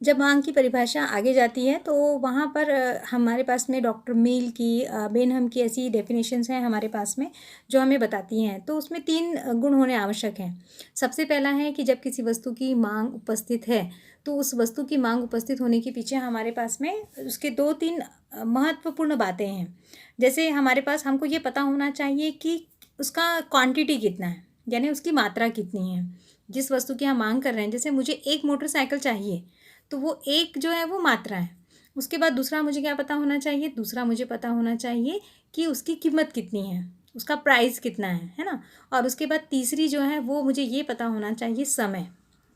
जब मांग की परिभाषा आगे जाती है तो वहाँ पर हमारे पास में डॉक्टर मील की बेनहम की ऐसी डेफिनेशंस हैं हमारे पास में जो हमें बताती हैं। तो उसमें 3 गुण होने आवश्यक हैं। सबसे पहला है कि जब किसी वस्तु की मांग उपस्थित है तो उस वस्तु की मांग उपस्थित होने के पीछे हमारे पास में उसके 2-3 महत्वपूर्ण बातें हैं। जैसे हमारे पास हमको ये पता होना चाहिए कि उसका क्वांटिटी कितना है, यानी उसकी मात्रा कितनी है। जिस वस्तु की हम मांग कर रहे हैं, जैसे मुझे एक मोटरसाइकिल चाहिए तो वो एक जो है वो मात्रा है। उसके बाद दूसरा मुझे क्या पता होना चाहिए, दूसरा मुझे पता होना चाहिए कि उसकी कीमत कितनी है, उसका प्राइस कितना है ना। और उसके बाद तीसरी जो है वो मुझे ये पता होना चाहिए समय,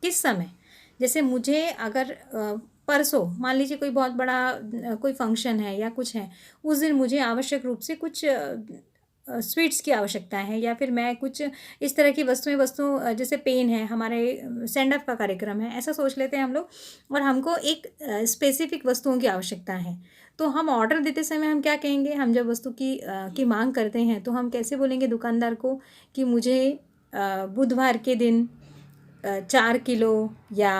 किस समय। जैसे मुझे अगर परसों मान लीजिए कोई बहुत बड़ा कोई फंक्शन है या कुछ है, उस दिन मुझे आवश्यक रूप से कुछ स्वीट्स की आवश्यकता है, या फिर मैं कुछ इस तरह की जैसे पेन है, हमारे सेंड ऑफ का कार्यक्रम है, ऐसा सोच लेते हैं हम लोग। और हमको एक स्पेसिफिक वस्तुओं की आवश्यकता है। तो हम ऑर्डर देते समय हम क्या कहेंगे, हम जब वस्तु की मांग करते हैं तो हम कैसे बोलेंगे दुकानदार को कि मुझे बुधवार के दिन 4 किलो या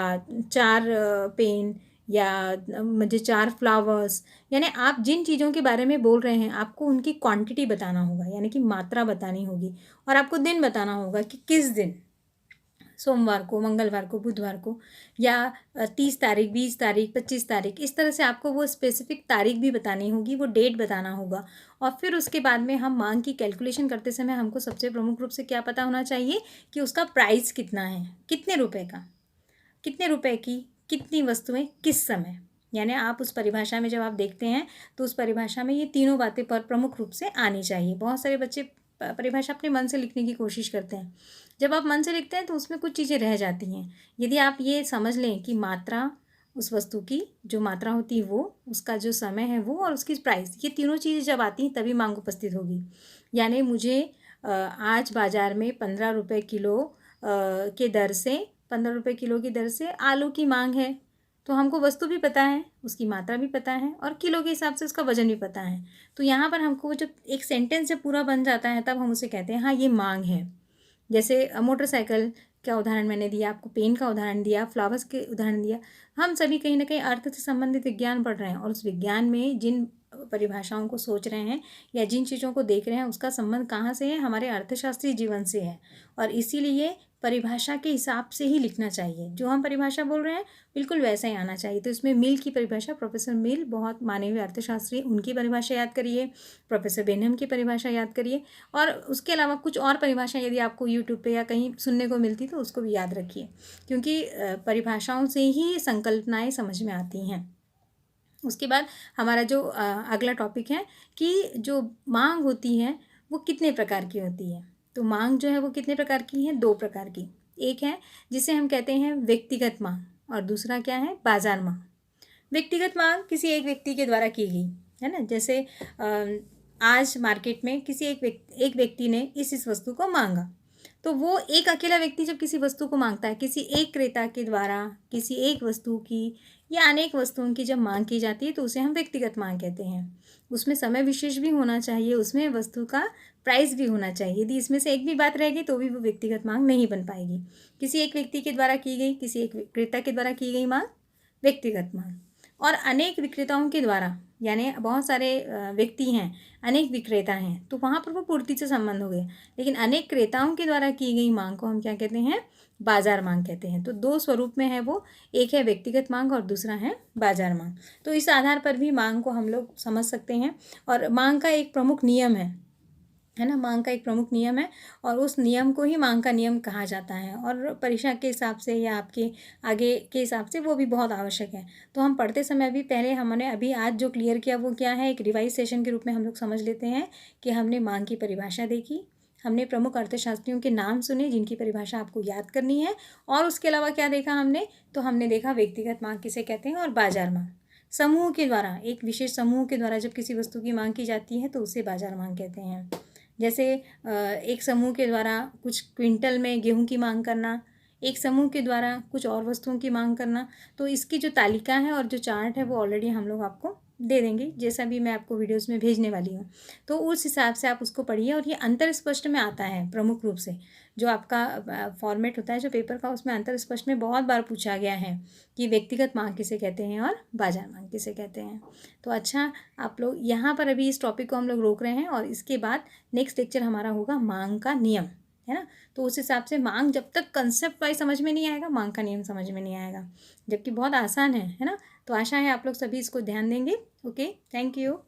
4 पेन या मुझे 4 फ्लावर्स। यानी आप जिन चीज़ों के बारे में बोल रहे हैं आपको उनकी क्वांटिटी बताना होगा, यानी कि मात्रा बतानी होगी। और आपको दिन बताना होगा कि किस दिन, सोमवार को, मंगलवार को, बुधवार को, या 30 तारीख, 20 तारीख, 25 तारीख, इस तरह से आपको वो स्पेसिफिक तारीख भी बतानी होगी, वो डेट बताना होगा। और फिर उसके बाद में हम मांग की कैलकुलेशन करते समय हमको सबसे प्रमुख रूप से क्या पता होना चाहिए कि उसका प्राइस कितना है, कितने रुपए का, कितने रुपए की, कितनी वस्तुएं, किस समय। यानी आप उस परिभाषा में जब आप देखते हैं तो उस परिभाषा में ये तीनों बातें पर प्रमुख रूप से आनी चाहिए। बहुत सारे बच्चे परिभाषा अपने मन से लिखने की कोशिश करते हैं। जब आप मन से लिखते हैं तो उसमें कुछ चीज़ें रह जाती हैं। यदि आप ये समझ लें कि मात्रा, उस वस्तु की जो मात्रा होती है वो, उसका जो समय है वो, और उसकी प्राइस, ये तीनों चीज़ें जब आती हैं तभी मांग उपस्थित होगी। यानी मुझे आज बाज़ार में 15 रुपये किलो के दर से 15 रुपये किलो की दर से आलू की मांग है। तो हमको वस्तु भी पता है, उसकी मात्रा भी पता है, और किलो के हिसाब से उसका वजन भी पता है। तो यहाँ पर हमको जब एक सेंटेंस जब पूरा बन जाता है तब हम उसे कहते हैं हाँ ये मांग है। जैसे मोटरसाइकिल का उदाहरण मैंने दिया, आपको पेन का उदाहरण दिया, फ्लावर्स के उदाहरण दिया। हम सभी कहीं ना कहीं अर्थ से संबंधित विज्ञान पढ़ रहे हैं, और उस विज्ञान में जिन परिभाषाओं को सोच रहे हैं या जिन चीज़ों को देख रहे हैं उसका संबंध कहाँ से है, हमारे अर्थशास्त्री जीवन से है। और इसीलिए परिभाषा के हिसाब से ही लिखना चाहिए, जो हम परिभाषा बोल रहे हैं बिल्कुल वैसा ही आना चाहिए। तो इसमें मिल की परिभाषा, प्रोफेसर मिल बहुत माने हुए अर्थशास्त्री, उनकी परिभाषा याद करिए, प्रोफेसर बेनहम की परिभाषा याद करिए। और उसके अलावा कुछ और परिभाषा यदि आपको यूट्यूब पे या कहीं सुनने को मिलती तो उसको भी याद रखिए, क्योंकि परिभाषाओं से ही संकल्पनाएं समझ में आती हैं। उसके बाद हमारा जो अगला टॉपिक है कि जो मांग होती है वो कितने प्रकार की होती है। तो मांग जो है वो कितने प्रकार की है, 2 प्रकार की। एक है जिसे हम कहते हैं व्यक्तिगत मांग, और दूसरा क्या है, बाजार मांग। व्यक्तिगत मांग किसी एक व्यक्ति के द्वारा की गई है ना। जैसे आज मार्केट में किसी एक व्यक्ति ने इस वस्तु को मांगा, तो वो एक अकेला व्यक्ति जब किसी वस्तु को मांगता है, किसी एक क्रेता के द्वारा किसी एक वस्तु की या अनेक वस्तुओं की जब मांग की जाती है तो उसे हम व्यक्तिगत मांग कहते हैं। उसमें समय विशेष भी होना चाहिए, उसमें वस्तु का प्राइस भी होना चाहिए। यदि इसमें से एक भी बात रह गई तो भी वो व्यक्तिगत मांग नहीं बन पाएगी। किसी एक व्यक्ति के द्वारा की गई, किसी एक क्रेता के द्वारा की गई मांग व्यक्तिगत मांग। और अनेक विक्रेताओं के द्वारा, यानी बहुत सारे व्यक्ति हैं, अनेक विक्रेता हैं, तो वहाँ पर वो पूर्ति से संबंध हो गए। लेकिन अनेक क्रेताओं के द्वारा की गई मांग को हम क्या कहते हैं, बाजार मांग कहते हैं। तो 2 स्वरूप में है वो, एक है व्यक्तिगत मांग और दूसरा है बाजार मांग। तो इस आधार पर भी मांग को हम लोग समझ सकते हैं। और मांग का एक प्रमुख नियम है ना, मांग का एक प्रमुख नियम है, और उस नियम को ही मांग का नियम कहा जाता है। और परीक्षा के हिसाब से या आपके आगे के हिसाब से वो भी बहुत आवश्यक है। तो हम पढ़ते समय भी पहले हमने अभी आज जो क्लियर किया वो क्या है, एक रिवाइज सेशन के रूप में हम लोग समझ लेते हैं कि हमने मांग की परिभाषा देखी, हमने प्रमुख अर्थशास्त्रियों के नाम सुने जिनकी परिभाषा आपको याद करनी है, और उसके अलावा क्या देखा हमने, तो हमने देखा व्यक्तिगत मांग किसे कहते हैं और बाजार मांग। समूह के द्वारा, एक विशेष समूह के द्वारा जब किसी वस्तु की मांग की जाती है तो उसे बाजार मांग कहते हैं। जैसे एक समूह के द्वारा कुछ क्विंटल में गेहूं की मांग करना, एक समूह के द्वारा कुछ और वस्तुओं की मांग करना। तो इसकी जो तालिका है और जो चार्ट है वो ऑलरेडी हम लोग आपको दे देंगे, जैसा भी मैं आपको वीडियोस में भेजने वाली हूँ। तो उस हिसाब से आप उसको पढ़िए, और ये अंतर स्पष्ट में आता है प्रमुख रूप से। जो आपका फॉर्मेट होता है जो पेपर का, उसमें अंतर स्पष्ट में बहुत बार पूछा गया है कि व्यक्तिगत मांग किसे कहते हैं और बाजार मांग किसे कहते हैं। तो अच्छा, आप लोग यहाँ पर अभी इस टॉपिक को हम लोग रोक रहे हैं और इसके बाद नेक्स्ट लेक्चर हमारा होगा मांग का नियम, है ना। तो उस हिसाब से मांग जब तक कंसेप्ट वाइज समझ में नहीं आएगा, मांग का नियम समझ में नहीं आएगा, जबकि बहुत आसान है ना। तो आशा है आप लोग सभी इसको ध्यान देंगे। Okay, thank you.